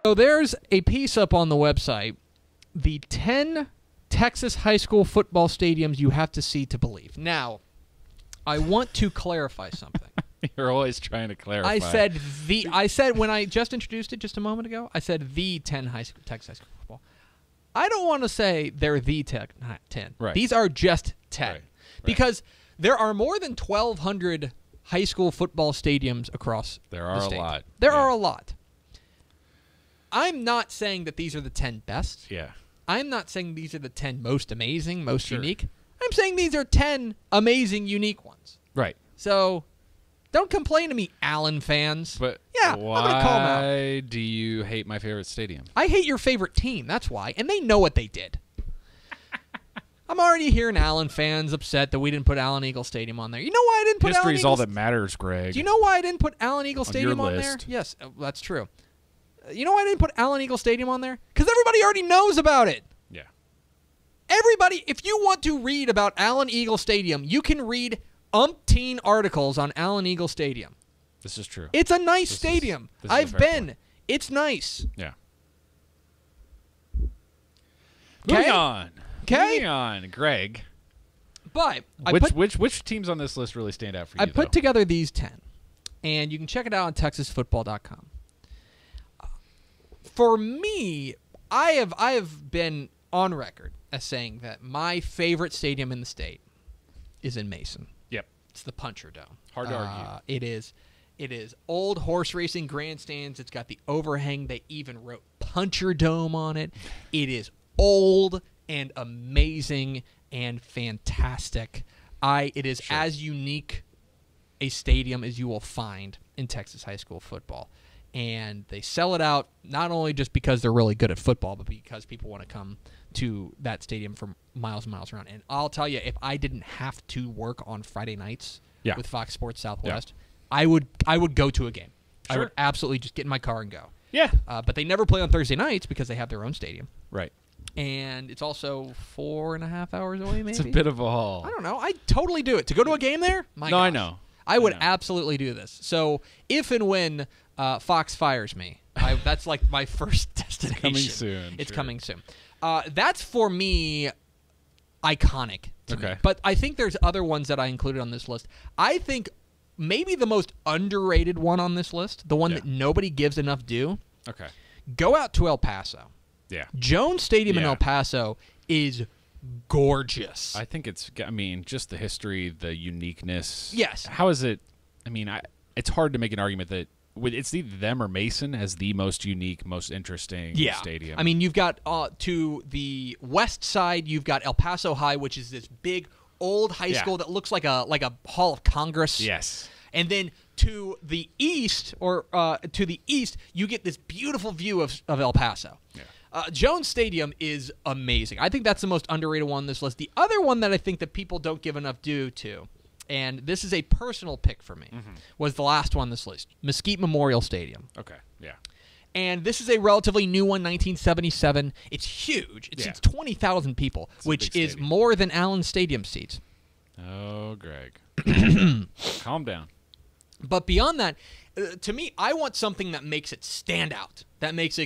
So there's a piece up on the website, the 10 Texas high school football stadiums you have to see to believe. Now, I want to clarify something. You're always trying to clarify. I said when I just introduced it just a moment ago, I said the 10 Texas high school football. I don't want to say they're the 10. Right. These are just 10. Right. Because there are more than 1,200 high school football stadiums across the state. A lot. There are a lot. I'm not saying that these are the 10 best. Yeah. I'm not saying these are the 10 most amazing, most unique. I'm saying these are 10 amazing, unique ones. Right. So don't complain to me, Allen fans. But yeah, I'm going to call them out. Why do you hate my favorite stadium? I hate your favorite team, that's why. And they know what they did. I'm already hearing Allen fans upset that we didn't put Allen Eagle Stadium on there. You know why I didn't put Allen Eagle? History's all that matters, Greg. Do you know why I didn't put Allen Eagle Stadium on there? Yes, that's true. You know why I didn't put Allen Eagle Stadium on there? Because everybody already knows about it. Yeah. Everybody, if you want to read about Allen Eagle Stadium, you can read umpteen articles on Allen Eagle Stadium. This is true. It's a nice stadium. I've been. Point. It's nice. Yeah. Moving on. Moving on, Greg. But which teams on this list really stand out for you? I put together these 10, and you can check it out on TexasFootball.com. For me, I have been on record as saying that my favorite stadium in the state is in Mason. Yep. It's the Puncher Dome. Hard to argue. It is old horse racing grandstands. It's got the overhang. They even wrote Puncher Dome on it. It is old and amazing and fantastic. It is as unique a stadium as you will find in Texas high school football. And they sell it out not only just because they're really good at football, but because people want to come to that stadium from miles and miles around. And I'll tell you, if I didn't have to work on Friday nights with Fox Sports Southwest, I would go to a game. Sure. I would absolutely just get in my car and go. Yeah. But they never play on Thursday nights because they have their own stadium. Right. And it's also 4.5 hours away, maybe. It's a bit of a haul. I don't know. I'd totally do it. To go to a game there? My gosh. I know. I would absolutely do this. So if and when Fox fires me, that's like my first destination. It's coming soon. That's for me iconic to me. But I think there's other ones that I included on this list. I think maybe the most underrated one on this list, the one that nobody gives enough due. Okay. Go out to El Paso. Yeah. Jones Stadium in El Paso is gorgeous. I think just the history, the uniqueness. Yes. How is it? It's hard to make an argument that it's either them or Mason as the most unique, most interesting stadium. You've got to the west side, you've got El Paso High, which is this big old high school that looks like a Hall of Congress. Yes. And then to the east, you get this beautiful view of El Paso. Yeah. Jones Stadium is amazing. I think that's the most underrated one on this list. The other one that I think that people don't give enough due to, and this is a personal pick for me, was the last one on this list, Mesquite Memorial Stadium. Okay, yeah. And this is a relatively new one, 1977. It's huge. It seats 20,000 people, which is more than Allen Stadium seats. Oh, Greg. Calm down. But beyond that, to me, I want something that makes it stand out. That makes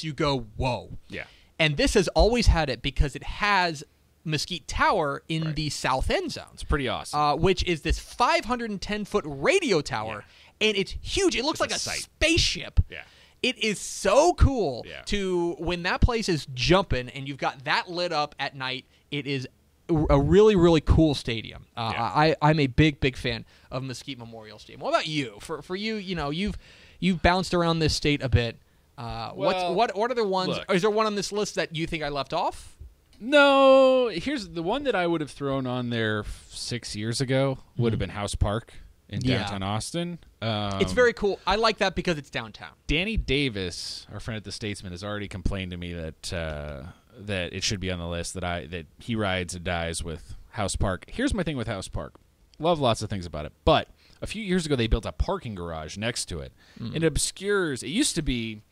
you go, whoa. Yeah. And this has always had it because it has Mesquite Tower in the south end zone. It's pretty awesome. Which is this 510-foot radio tower, and it's huge. It looks like a spaceship. Yeah. It is so cool to when that place is jumping and you've got that lit up at night. It is a really, really cool stadium. I'm a big fan of Mesquite Memorial Stadium. What about you? For you, you've bounced around this state a bit. What are the ones? Look, is there one on this list that you think I left off? No. Here's the one that I would have thrown on there 6 years ago. Would have been House Park in downtown Austin. It's very cool. I like that because it's downtown. Danny Davis, our friend at the Statesman, has already complained to me that it should be on the list, that he rides and dies with House Park. Here's my thing with House Park. Love lots of things about it, but a few years ago they built a parking garage next to it. It obscures. It used to be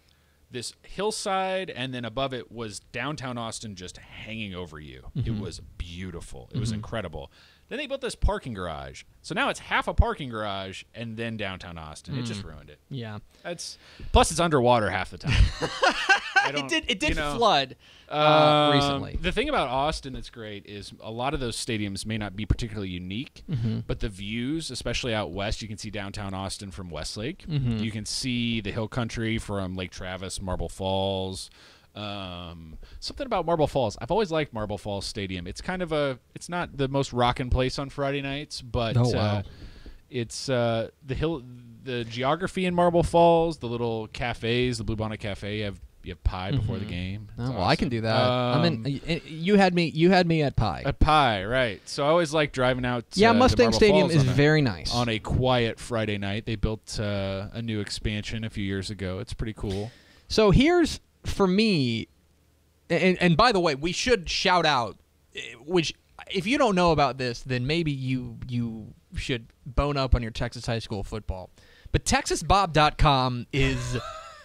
this hillside, and then above it was downtown Austin just hanging over you. It was beautiful. It was incredible. Then they built this parking garage. So now it's half a parking garage and then downtown Austin. It just ruined it. Yeah. Plus it's underwater half the time. It did flood recently. The thing about Austin that's great is a lot of those stadiums may not be particularly unique, but the views, especially out west, you can see downtown Austin from Westlake. You can see the hill country from Lake Travis, Marble Falls. Something about Marble Falls. I've always liked Marble Falls Stadium. It's kind of it's not the most rockin' place on Friday nights, but it's the geography in Marble Falls, the little cafes, the Blue Bonnet Cafe. You have pie before the game. Oh, well, awesome. I can do that. You had me at pie. At pie, right? So I always like driving out. Mustang to Stadium Falls is very nice on a quiet Friday night. They built a new expansion a few years ago. It's pretty cool. So here's for me, and by the way, we should shout out. Which, if you don't know about this, then maybe you should bone up on your Texas high school football. But TexasBob.com is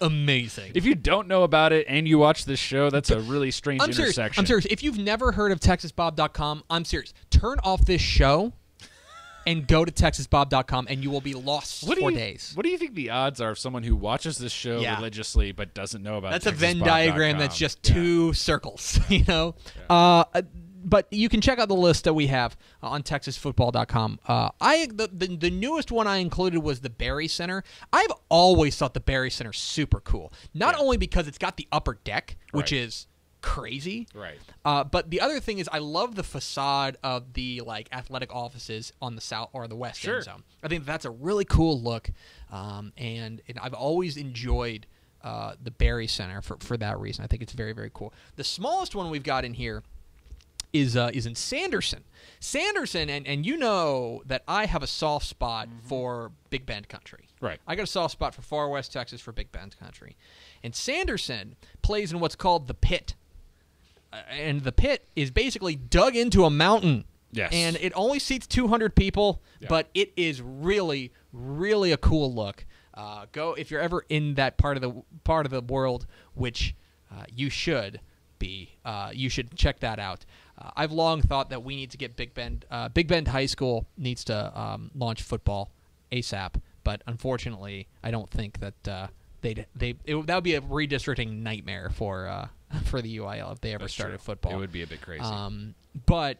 amazing. If you don't know about it and you watch this show, that's a really strange intersection. I'm serious. If you've never heard of TexasBob.com, I'm serious. Turn off this show and go to TexasBob.com, and you will be lost for days. What do you think the odds are of someone who watches this show religiously but doesn't know about That's TexasBob.com? a Venn diagram that's just two circles, you know? Yeah. But you can check out the list that we have on TexasFootball.com. The newest one I included was the Barry Center. I've always thought the Barry Center super cool. Not only because it's got the upper deck, which is crazy, but the other thing is I love the facade of the athletic offices on the south or the west end zone. I think that's a really cool look, and I've always enjoyed the Barry Center for that reason. I think it's very, very cool. The smallest one we've got in here is in Sanderson. Sanderson, and you know that I have a soft spot for Big Bend country. Right. I got a soft spot for far west Texas for Big Bend country. And Sanderson plays in what's called the Pit. And the Pit is basically dug into a mountain. Yes. And it only seats 200 people, but it is really, really a cool look. Go if you're ever in that part of the world, which you should be. You should check that out. I've long thought that we need to get Big Bend. Big Bend High School needs to launch football ASAP, but unfortunately, I don't think that that would be a redistricting nightmare for the UIL if they ever started football. It would be a bit crazy. But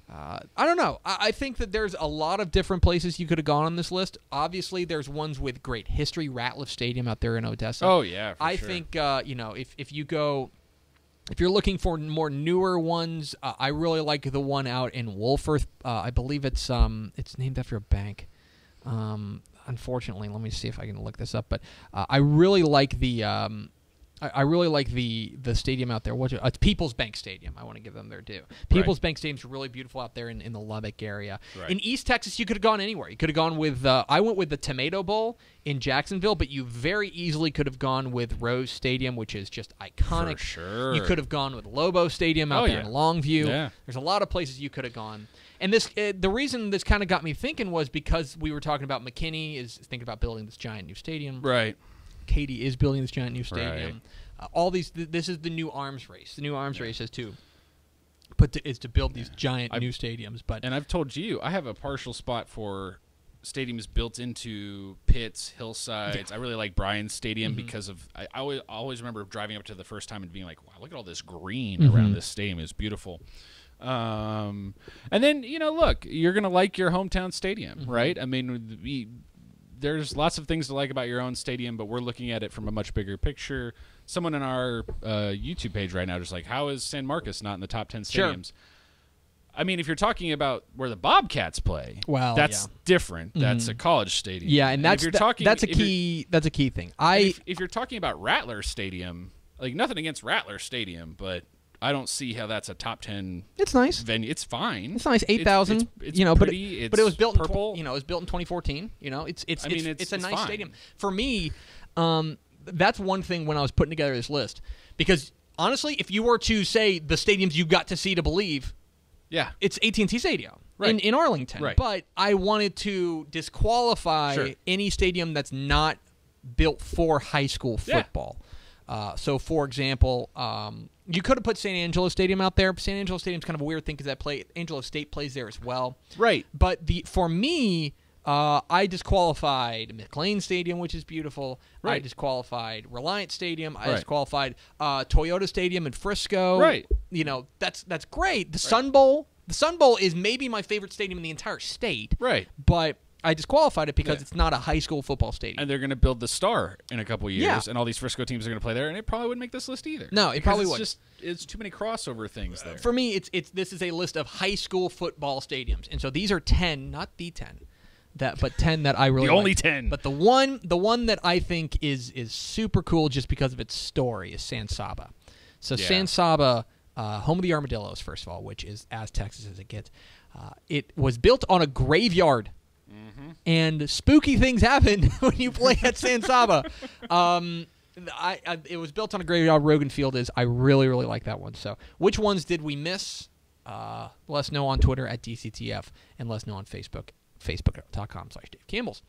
I don't know. I think that there's a lot of different places you could have gone on this list. Obviously, there's ones with great history. Ratliff Stadium out there in Odessa. Oh yeah, I think if you go. If you're looking for more newer ones, I really like the one out in Wolfforth. I believe it's named after a bank. Unfortunately, let me see if I can look this up. But I really like the the stadium out there. It's People's Bank Stadium. I want to give them their due. People's Bank Stadium's really beautiful out there in the Lubbock area. Right. In East Texas, you could have gone anywhere. You could have gone with I went with the Tomato Bowl in Jacksonville, but you very easily could have gone with Rose Stadium, which is just iconic. For sure. You could have gone with Lobo Stadium out there in Longview. Yeah. There's a lot of places you could have gone. And this, the reason this kind of got me thinking was because we were talking about McKinney is thinking about building this giant new stadium. Right. Katy is building this giant new stadium. Right. All these. This is the new arms race. The new arms race is to build these giant new stadiums. But I've told you, I have a partial spot for stadiums built into pits, hillsides. I really like Bryan's Stadium because of I always remember driving up to the first time and being like, wow, look at all this green around this stadium. It's beautiful. And then, look, you're going to like your hometown stadium, right? I mean, there's lots of things to like about your own stadium, but we're looking at it from a much bigger picture. Someone in our YouTube page right now just like, how is San Marcos not in the top 10 stadiums? Sure. I mean, if you're talking about where the Bobcats play, that's different. That's a college stadium. Yeah, and that's a key thing. If you're talking about Rattler Stadium, like nothing against Rattler Stadium, but I don't see how that's a top 10. It's nice venue. It's fine. It's nice. 8,000. It's pretty. But it was built purple. It was built in 2014. It's a nice fine. stadium. For me, that's one thing when I was putting together this list, because honestly, if you were to say the stadiums you got to see to believe, it's AT&T Stadium in Arlington. Right. But I wanted to disqualify any stadium that's not built for high school football. So, for example, you could have put San Angelo Stadium out there. San Angelo Stadium's kind of a weird thing because Angelo State plays there as well. Right. But for me, I disqualified McLean Stadium, which is beautiful. Right. I disqualified Reliance Stadium. I Right. disqualified Toyota Stadium in Frisco. Right. That's great. The Sun Bowl. The Sun Bowl is maybe my favorite stadium in the entire state. Right. But I disqualified it because Yeah. it's not a high school football stadium. And they're going to build the Star in a couple years, Yeah. and all these Frisco teams are going to play there, and it probably wouldn't make this list either. No, it Because probably it's wouldn't. It's too many crossover things there. For me, this is a list of high school football stadiums, and so these are 10, not the 10, but 10 that I really The only like. 10. But the one that I think is super cool just because of its story is San Saba. So Yeah. San Saba, home of the Armadillos, first of all, which is as Texas as it gets. It was built on a graveyard. And spooky things happen when you play at San Saba. It was built on a graveyard. Rogan Field is. I really, really like that one. So, which ones did we miss? Let us know on Twitter at DCTF and let us know on Facebook, facebook.com/Dave Campbell's.